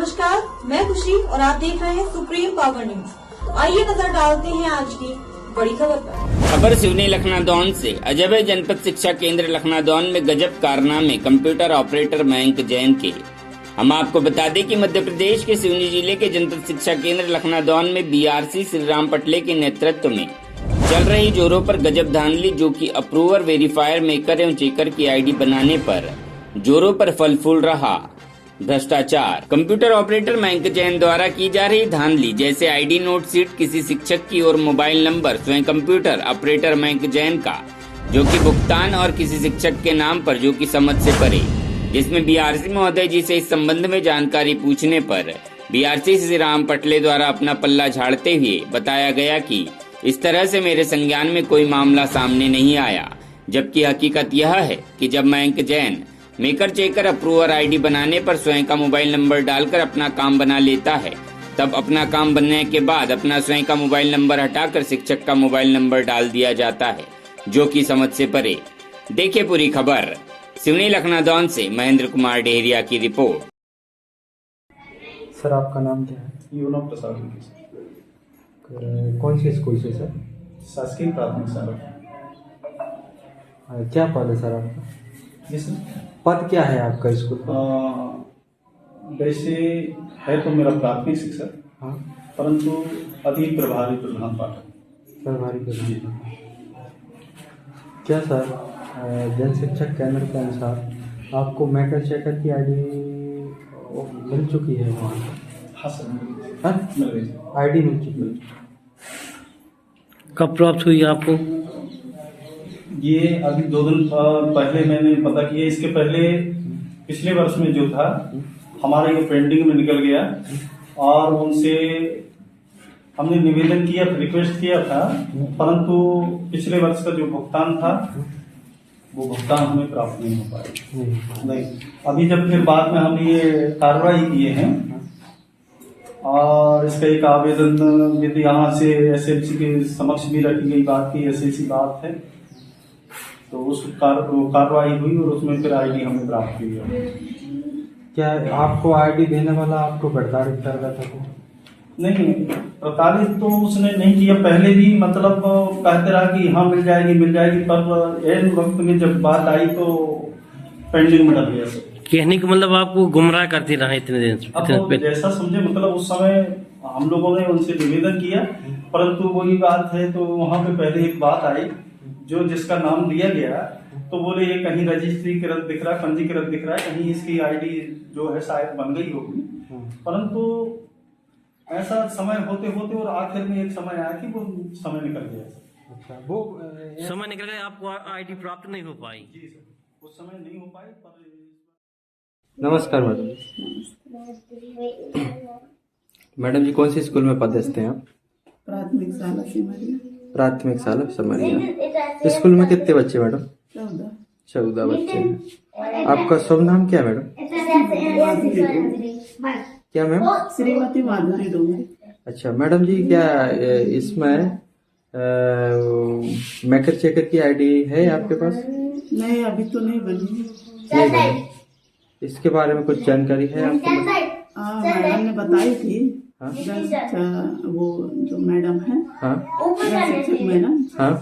नमस्कार, मैं खुशी और आप देख रहे हैं सुप्रीम पावर न्यूज। तो आइए नजर डालते हैं आज की बड़ी खबर पर। खबर सिवनी लखनादौन से। अजब जनपद शिक्षा केंद्र लखनादौन में गजब कारनामे कंप्यूटर ऑपरेटर मयंक जैन के। हम आपको बता दें कि मध्य प्रदेश के सिवनी जिले के जनपद शिक्षा केंद्र लखनादौन में बीआरसी श्री राम पटले के नेतृत्व में चल रही जोरों पर गजब धांधली, जो कि अप्रूवर, वेरीफायर, मेकर एवं चेकर की आईडी बनाने पर जोरों पर फल फूल रहा। भ्रष्टाचार। कंप्यूटर ऑपरेटर मयंक जैन द्वारा की जा रही धांधली, जैसे आईडी नोट सीट किसी शिक्षक की और मोबाइल नंबर स्वयं कंप्यूटर ऑपरेटर मयंक जैन का, जो कि भुगतान और किसी शिक्षक के नाम पर, जो कि समझ से परे। जिसमें बीआरसी महोदय जी से इस संबंध में जानकारी पूछने पर बीआरसी श्री राम पटले द्वारा अपना पल्ला झाड़ते हुए बताया गया कि इस तरह से मेरे संज्ञान में कोई मामला सामने नहीं आया, जबकि हकीकत यह है कि जब Mayank Jain maker checker approver ID बनाने पर स्वयं का मोबाइल नंबर डालकर अपना काम बना लेता है, तब अपना काम बनने के बाद अपना स्वयं का मोबाइल नंबर हटाकर शिक्षक का मोबाइल नंबर डाल दिया जाता है, जो कि समझ से परे। देखिए पूरी खबर। सिवनी लखनादौन से महेंद्र कुमार डेहरिया की रिपोर्ट। सर, आपका नाम क्या है? यूनो प्रसाद। कौन से स्कूल से सर? शासकीय प्राथमिक शाला। क्या पद है सर आपका? जी सर। पद क्या है आपका स्कूल का? वैसे है तो मेरा प्राथमिक शिक्षक, हाँ, परंतु अभी प्रभारी प्रधान पाठक। प्रभारी प्रधान। क्या सर, जन शिक्षक केंद्र के अनुसार आपको मेकर चेकर की आईडी मिल चुकी है वहाँ? हाँ सर, हाँ, मिल गई। आईडी मिल चुकी है। कब प्राप्त हुई आपको? ये अभी 2 दिन पहले मैंने पता किया। इसके पहले पिछले वर्ष में जो था हमारा ये पेंडिंग में निकल गया, और उनसे हमने निवेदन किया, रिक्वेस्ट किया था, परंतु पिछले वर्ष का जो भुगतान था वो भुगतान हमें प्राप्त नहीं हो पाया। नहीं, अभी जब फिर बाद में हमने ये कार्रवाई किए हैं और इसका एक आवेदन यदि यहाँ से एसएमसी के समक्ष भी रखी गई बात की, ऐसी बात है, तो उस कार्रवाई हुई और उसमें फिर आईडी हमें प्राप्त हुई है। क्या आपको आईडी देने वाला आपको प्रताड़ित कर रहा था? नहीं, प्रताड़ित तो उसने नहीं किया। पहले भी मतलब कहते रहा कि हाँ मिल जाएगी, पर एन वक्त में जब बात आई तो पेंडिंग में डल गया सब। कहने का मतलब आपको गुमराह करती रहा इतने दिन से? अब जैसा समझे, मतलब उस समय हम लोगों ने उनसे निवेदन किया, परंतु वही बात है, तो वहाँ पे पहले एक बात आई, जो जिसका नाम दिया गया तो बोले ये कहीं रजिस्ट्रीकृत दिख रहा है, पंजीकृत दिख रहा है, कहीं इसकी आईडी जो है शायद बन गई होगी, परंतु ऐसा समय होते होते और आखिर में एक समय आया कि वो समय निकल गया। अच्छा, वो समय निकल गया, आपको आईडी प्राप्त नहीं हो पाई? जी सर, उस समय नहीं हो पाई। पर नमस्कार मैडम। मैडम जी, कौन से स्कूल में पदस्थ हैं आप? प्राथमिक शाला सिमरिया। प्राथमिक शाला सिमरिया। स्कूल में कितने बच्चे मैडम? 14 बच्चे हैं। आपका शुभ नाम क्या है मैडम? क्या मैम? श्रीमती माधुरी डोंगरे। अच्छा मैडम जी, क्या इसमें मेकर चेकर की आईडी है आपके पास? नहीं, अभी तो नहीं बनी। नहीं बनी। इसके बारे में कुछ जानकारी है आपको? मैडम ने बताई थी। हाँ? वो जो मैडम है, हाँ, शिक्षक मैडम, हाँ,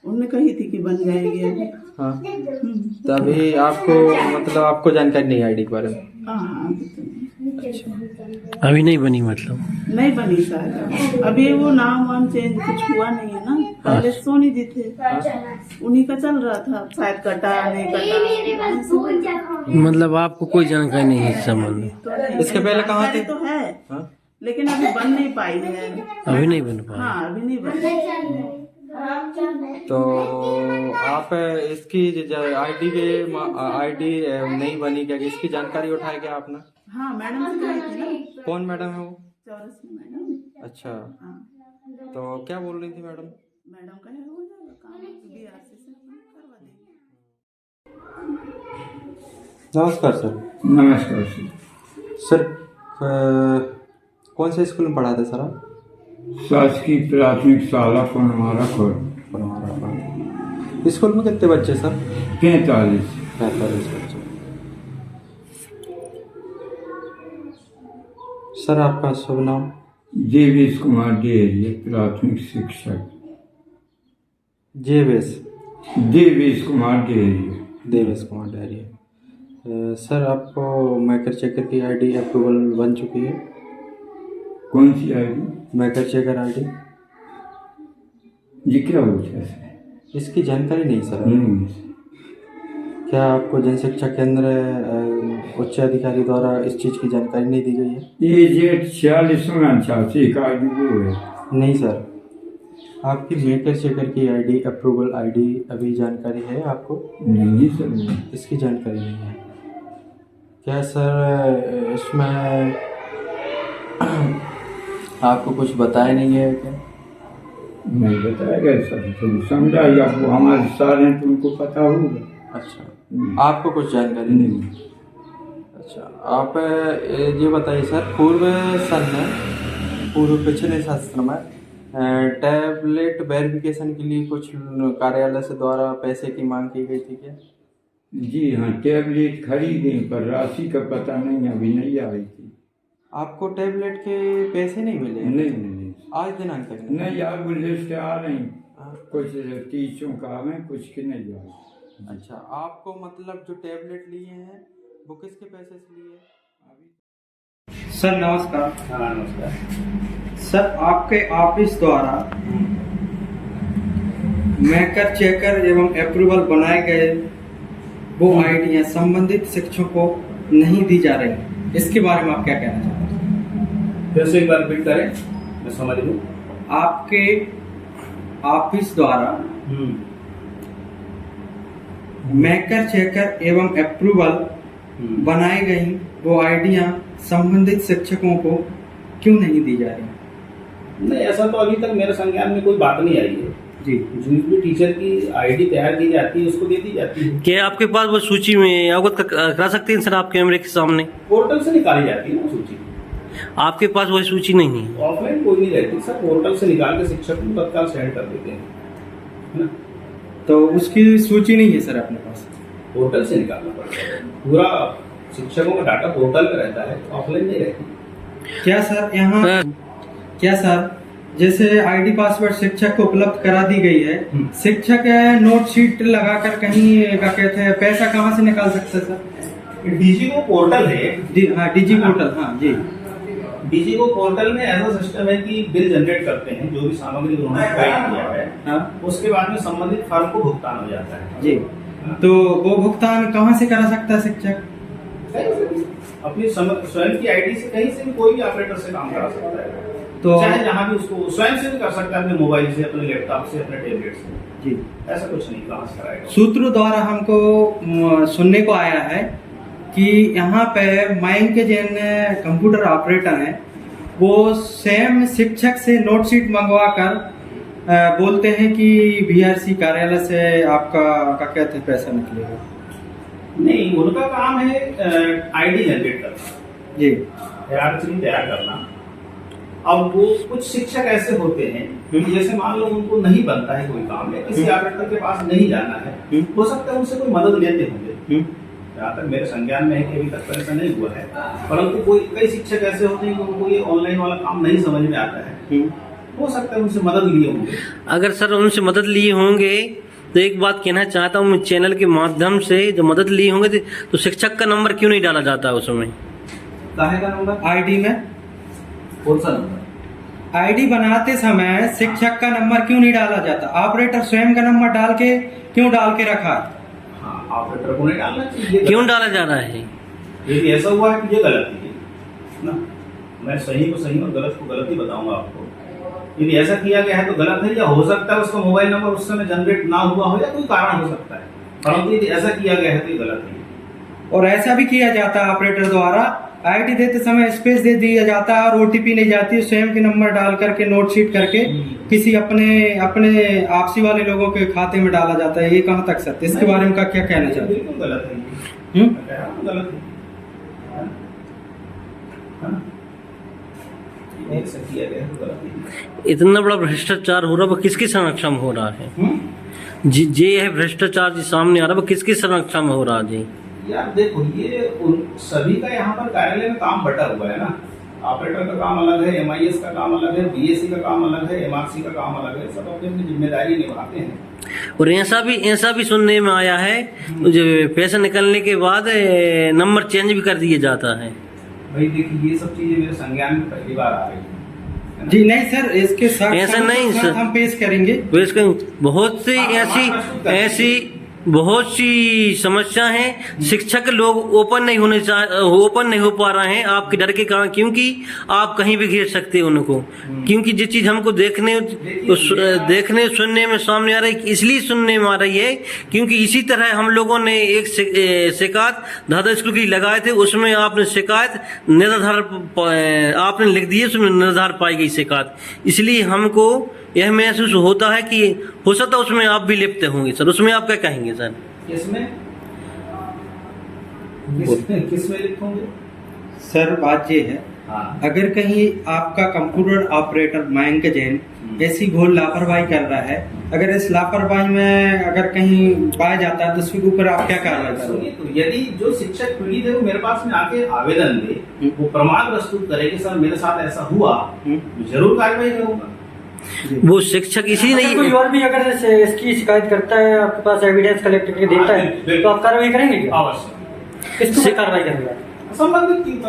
उनने कही थी कि बन जाएगी अभी। हाँ। तभी आपको मतलब आपको जानकारी नहीं आईडी के बारे में? हाँ, अभी तो नहीं। अभी नहीं बनी मतलब? नहीं बनी सर, अभी वो नाम वाम चेंज कुछ हुआ नहीं है ना। पहले सोनी जी थे, उन्हीं का चल रहा था, शायद कटा नहीं कटा। मतलब आपको कोई जानकारी नहीं है इस संबंध में? इसके पहले कहाँ थे? तो है, हाँ? लेकिन अभी बन नहीं पाई है। अभी नहीं बन पाई? हाँ, अभी नहीं बनी। तो आप इसकी आईडी नहीं बनी क्या, इसकी जानकारी उठाए क्या आपने? हाँ, मैडम से कही थी ना। कौन मैडम है वो? चौरसिया मैडम। अच्छा, हाँ, तो क्या बोल रही थी मैडम? मैडम कहे हो जाएगा काम, बीआरसी से करवा देंगे। नमस्कार सर। नमस्कार सर, कौन से स्कूल में पढ़ाते सर आप? शासकीय प्राथमिक शाला पनवारा खोर। स्कूल में कितने बच्चे सर? 45 45 बच्चे। सर आपका शुभ नाम? देवेश कुमार डेहरिया, प्राथमिक शिक्षक। देवेश कुमार डेहरिया। देवेश कुमार डेहरिया। सर आपको मैकर चेकर की आईडी अप्रूवल बन चुकी है? कौन सी आईडी? Maikal checker ID. ये क्या होता है? इसकी जानकारी नहीं सर। नहीं। क्या आपको जनशिक्षा केंद्र उच्च अधिकारी द्वारा इस चीज़ की जानकारी नहीं दी गई है? ये जेट 4649 का आईडी वो है। नहीं सर, आपकी मेकर चेकर की आईडी अप्रूवल आईडी अभी जानकारी है आपको? नहीं सर, इसकी जानकारी नहीं है। क्या सर इसमें आपको कुछ बताया नहीं है क्या? नहीं बताया गया सर, तो समझाइए। आपको हमारे सारे हैं तो उनको पता होगा। अच्छा, आपको कुछ जानकारी नहीं? अच्छा, आप ये बताइए सर, पूर्व पिछले सत्र में टैबलेट वेरिफिकेशन के लिए कुछ कार्यालय से द्वारा पैसे की मांग की गई थी क्या? जी हाँ, टैबलेट खरीदे पर राशि का पता नहीं, अभी नहीं आई थी। आपको टैबलेट के पैसे नहीं मिले? नहीं। आज दिनांक तक नहीं यार, वो लिस्ट आ रही, कुछ टीचों का में कुछ की नहीं आ। अच्छा, आपको मतलब जो टैबलेट लिए हैं वो किसके पैसे से लिए? सर नमस्कार। हाँ नमस्कार। सर आपके ऑफिस द्वारा मैकर चेकर एवं अप्रूवल बनाए गए वो आईडियां संबंधित शिक्षकों को नहीं दी जा रही, इसके बारे में आप क्या कहना चाहते हैं? फिर से एक बार रिपीट करें, मैं समझ लूं। आपके ऑफिस द्वारा मैकर चेकर एवं अप्रूवल बनाई गई वो आईडियां संबंधित शिक्षकों को क्यों नहीं दी जा रही? नहीं, ऐसा तो अभी तक मेरे संज्ञान में कोई बात नहीं आई है जी। जो भी टीचर की आईडी तैयार की जाती है उसको दे दी जाती है। क्या आपके पास वो सूची में अवगत करा सकते हैं सर आप कैमरे के सामने? पोर्टल से निकाली जाती है ना सूची। आपके पास वही सूची नहीं है? ऑफलाइन कोई नहीं रहती सर, पोर्टल से निकाल के शिक्षक को तत्काल सेंड कर देते हैं, है ना? तो उसकी सूची नहीं है सर अपने पास? पोर्टल से निकालना पड़ता है, पूरा शिक्षकों का डाटा पोर्टल पे रहता है, ऑफलाइन नहीं रहती। क्या सर जैसे आईडी पासवर्ड शिक्षक को उपलब्ध करा दी गई है, शिक्षक नोट शीट लगाकर कहीं क्या कहते हैं पैसा कहाँ से निकाल सकते हैं सर? डीजीओ पोर्टल है। हाँ डीजी पोर्टल, हाँ जी। डीजीओ पोर्टल में ऐसा सिस्टम है कि बिल जनरेट करते हैं, जो भी सामग्री उन्होंने प्रोवाइड किया है, हाँ, उसके बाद में संबंधित फर्म को भुगतान हो जाता है जी। तो वो भुगतान कहाँ से करा सकता है शिक्षक? अपनी स्वयं की आईडी से कहीं से भी कोई भी ऑपरेटर से काम करा सकता है, तो चाहे जहाँ भी उसको स्वयं से भी कर सकता है, अपने मोबाइल से, अपने लैपटॉप से, अपने टैबलेट से जी। ऐसा कुछ नहीं, कहाँ से कराएगा। सूत्रों द्वारा हमको सुनने को आया है कि यहाँ पे माइंड के जिन कंप्यूटर ऑपरेटर हैं वो स्वयं शिक्षक से नोट शीट मंगवा कर बोलते हैं कि बीआरसी कार्यालय से आपका क्या कहते हैं पैसा निकलेगा। नहीं, उनका काम है आईडी जनरेट करना जी, तैयार करना। अब वो कुछ शिक्षक ऐसे होते हैं क्योंकि जैसे मान लो उनको नहीं बनता है कोई काम है, किसी ऑपरेटर के पास नहीं जाना है, हो सकता है उनसे कोई मदद लेते होंगे। जहाँ तक मेरे संज्ञान में है कि अभी तक ऐसा नहीं हुआ है, परंतु कई शिक्षक ऐसे होते हैं कि उनको ये ऑनलाइन वाला काम नहीं समझ में आता है, हो सकता है उनसे मदद लिए होंगे। अगर सर उनसे मदद लिए होंगे तो एक बात कहना चाहता हूँ, चैनल के माध्यम से जो मदद लिए होंगे तो शिक्षक का नंबर क्यों नहीं डाला जाता उसमें? काहे का नंबर? आईडी में कौन सा नंबर? आईडी बनाते समय शिक्षक का नंबर क्यों नहीं डाला जाता? ऑपरेटर स्वयं का नंबर डाल के क्यों डाल के रखा है? हाँ, ऑपरेटर को नहीं डालना चाहिए। क्यों डाला जा रहा है? यदि ऐसा हुआ है कि ये गलत है ना, मैं सही को सही और गलत को गलत ही बताऊंगा आपको। यदि ऐसा किया गया है तो गलत है, या हो सकता है उसका मोबाइल नंबर उस समय जनरेट ना हुआ हो या कोई कारण हो सकता है, परंतु यदि ऐसा किया गया है तो ये गलत है। और ऐसा भी किया जाता है ऑपरेटर द्वारा, आईडी देते समय स्पेस दे दिया जाता है और ओटीपी नहीं जाती है, स्वयं के नंबर डाल करके नोट शीट करके किसी अपने आपसी वाले लोगों के खाते में डाला जाता है। ये कहाँ तक सत्य, इसके बारे में क्या कहना चाहते हैं? बिल्कुल गलत है, गलत है। इतना बड़ा भ्रष्टाचार हो रहा है, वो किसके संरक्षण में हो रहा है? जी यह भ्रष्टाचार जी सामने आ रहा है, वो किसके संरक्षण में हो रहा है? जी यार देखो, ये सभी का यहाँ पर कार्यालय में काम बटा हुआ है ना, ऑपरेटर का काम अलग है, MIS का काम अलग है, BSc का काम अलग है, MRC का काम अलग है, सब अपनी अपनी जिम्मेदारी निभाते हैं। और ऐसा भी सुनने में आया है जो पैसा निकलने के बाद नंबर चेंज भी कर दिया जाता है। भाई देखिए, ये सब चीजें मेरे संज्ञान में पहली बार आ रही है। जी नहीं सर, इसके साथ ऐसा नहीं सर, हम पेश करेंगे। बहुत सी ऐसी बहुत सी समस्या है। शिक्षक लोग ओपन नहीं हो पा रहे हैं आपके डर के कारण, क्योंकि आप कहीं भी घेर सकते हैं उनको। क्योंकि जिस चीज हमको देखने सुनने में सामने आ रही, इसलिए सुनने में आ रही है क्योंकि इसी तरह हम लोगों ने एक शिकायत दादा स्कूल की लगाए थे, उसमें आपने शिकायत निराधार आपने लिख दी है, उसमें निराधार पाई गई शिकायत। इसलिए हमको यह महसूस होता है कि हो सकता है उसमें आप भी लिप्त होंगे सर। उसमें आप क्या कहेंगे सर? किसमें लिप्त होंगे सर? बात ये है, हाँ। अगर कहीं आपका कंप्यूटर ऑपरेटर मयंक जैन ऐसी घोर लापरवाही कर रहा है, अगर इस लापरवाही में अगर कहीं पाया जाता है तो उसके ऊपर आप क्या कार्रवाई करोगे? तो यदि जो शिक्षक पीड़ित है वो मेरे पास में आके आवेदन दे, वो प्रमाण प्रस्तुत करे कि सर मेरे साथ ऐसा हुआ, जरूर कार्रवाई करूंगा। वो शिक्षक इसी नहीं, कोई और भी अगर इसकी शिकायत करता है, आपके पास एविडेंस कलेक्ट करके देता है, तो आप कार्रवाई करेंगे क्या? अवश्य। किस पर कार्रवाई करेंगे? संबंधित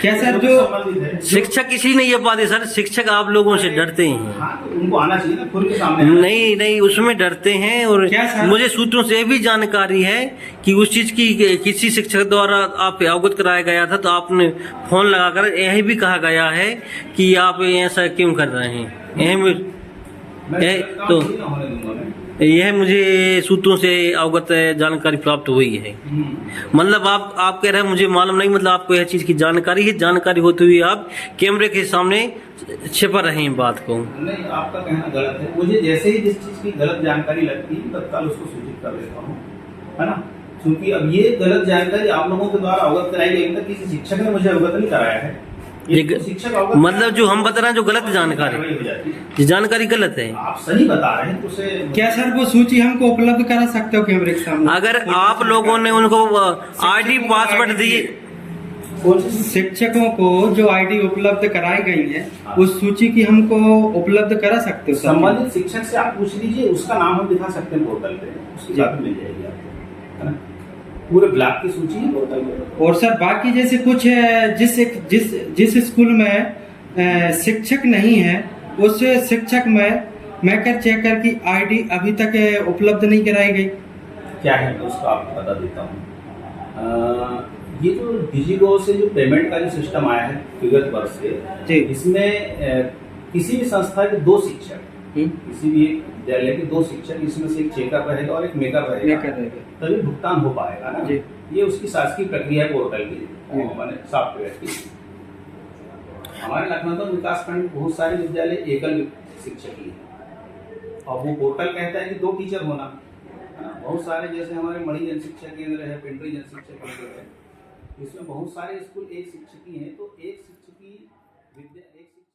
क्या सर? जो शिक्षक इसी नहीं ये पाते सर, शिक्षक आप लोगों से डरते हैं। हाँ, तो उनको आना चाहिए ना, खुल के सामने। नहीं उसमें डरते हैं। और मुझे सूत्रों से भी जानकारी है कि उस चीज की किसी शिक्षक द्वारा आप अवगत कराया गया था, तो आपने फोन लगाकर यही भी कहा गया है कि आप ऐसा क्यों कर रहे हैं। यह मुझे सूत्रों से अवगत जानकारी प्राप्त हुई है। मतलब आप कह रहे हैं मुझे मालूम नहीं, मतलब आपको यह चीज की जानकारी है। जानकारी होते हुए आप कैमरे के सामने छिपा रहे हैं बात को। नहीं, आपका कहना गलत है। मुझे जैसे ही जिस चीज की गलत जानकारी लगती है तत्काल उसको सूचित कर देता हूँ, है ना। क्योंकि अब ये गलत जानकारी आप लोगों के द्वारा अवगत कराई गई, अभी तक किसी शिक्षक ने मुझे अवगत नहीं कराया है। मतलब जो हम बता रहे हैं जो गलत जानकारी गलत है। आप सही बता रहे हैं तो उसे क्या सर वो सूची हमको उपलब्ध करा सकते हो कैमरे के सामने? अगर आप लोगों ने उनको ID पासवर्ड दिए, शिक्षकों को जो ID उपलब्ध कराई गई है, उस सूची की हमको उपलब्ध करा सकते हो? संबंधित शिक्षक से आप पूछ लीजिए, उसका नाम हम दिखा सकते हैं पोर्टल पे, उसकी बात मिल जाएगी आपको, है ना। पूरे ब्लॉक की सूची है पोर्टल पे। और सर बाकी जैसे कुछ जिस स्कूल में शिक्षक नहीं है, उस शिक्षक में मैकर चेकर की ID अभी तक उपलब्ध नहीं कराई गई। क्या है तो उसको आपको बता देता हूँ। ये जो डिजिगो से जो पेमेंट का जो सिस्टम आया है विगत वर्ष से, इसमें किसी भी संस्था के 2 शिक्षक, किसी भी एक विद्यालय के 2 शिक्षक, इसमें से एक चेकर रहेगा और एक मेकर रहेगा, तभी भुगतान हो पाएगा ना। ये उसकी शासकीय प्रक्रिया है पोर्टल की, मैंने सॉफ्टवेयर की। हमारे लखनऊ विकास खंड में बहुत सारे विद्यालय एकल शिक्षक ही है, और वो पोर्टल कहता है कि 2 टीचर होना। बहुत सारे जैसे हमारे मणि जन शिक्षा केंद्र है, पिंटरी जन शिक्षा केंद्र है, इसमें बहुत सारे स्कूल एक शिक्षक ही है, तो एक शिक्षक की विद्या एक शिक्षक